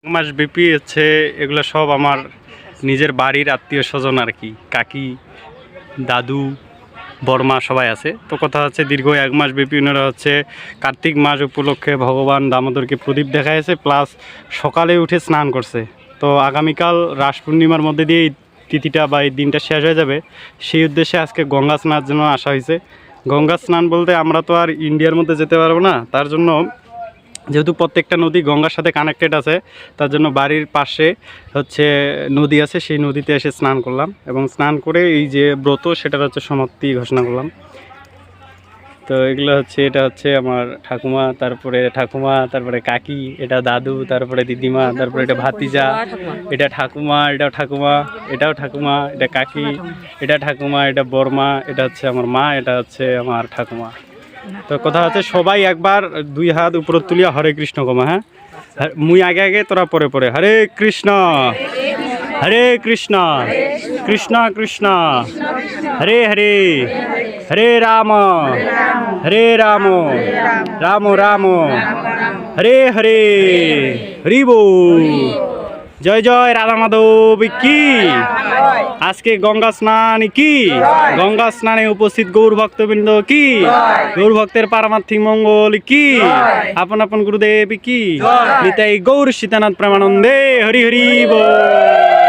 মাস ব্যাপী হচ্ছে এগুলো সব আমার নিজের বাড়ির আত্মীয় স্বজন আর কি, কাকি, দাদু, বড়মা সবাই আছে। তো কথা হচ্ছে দীর্ঘ 1 মাস ব্যাপী ওনারা হচ্ছে কার্তিক মাস উপলক্ষে ভগবান দামোদরকে প্রদীপ দেখাইছে, প্লাস সকালে উঠে স্নান করছে। তো আগামীকাল রাস পূর্ণিমার মধ্যে দিয়ে এই তিথিটা বা এই দিনটা শেষ হয়ে যাবে, সেই উদ্দেশ্যে আজকে গঙ্গা স্নানের জন্য আসা হয়েছে। গঙ্গা স্নান বলতে আমরা তো আর ইন্ডিয়ার মধ্যে যেতে পারবো না, তার জন্য যেহেতু প্রত্যেকটা নদী গঙ্গার সাথে কানেক্টেড আছে, তার জন্য বাড়ির পাশে হচ্ছে নদী আছে, সেই নদীতে এসে স্নান করলাম এবং স্নান করে এই যে ব্রত সেটার হচ্ছে সমাপ্তি ঘোষণা করলাম। তো এগুলো হচ্ছে, এটা হচ্ছে আমার ঠাকুমা, তারপরে কাকি, এটা দাদু, তারপরে দিদিমা, তারপরে এটা ভাতিজা, এটা ঠাকুমা, এটাও ঠাকুমা, এটাও ঠাকুমা, এটা কাকি, এটা ঠাকুমা, এটা বড়মা, এটা হচ্ছে আমার মা, এটা হচ্ছে আমার ঠাকুমা। তো কথা হচ্ছে সবাই একবার 2 হাত উপরে তুলিয়া হরে কৃষ্ণ কমা। হ্যাঁ, মুই আগে আগে, তোরা পরে পরে। হরে কৃষ্ণ কৃষ্ণ কৃষ্ণ হরে হরে, হরে রাম রাম রাম হরে হরে, হরি বল। জয় জয় রাধা মাধব কি। আজকে গঙ্গা স্নান কি, গঙ্গা স্নানে উপস্থিত গৌর ভক্তবৃন্দ কি, গৌর ভক্তের পারমার্থিক মঙ্গল কি, আপন আপন গুরুদেব কি, নিতাই গৌর সীতানাথ প্রেমানন্দে, হরি হরি বল।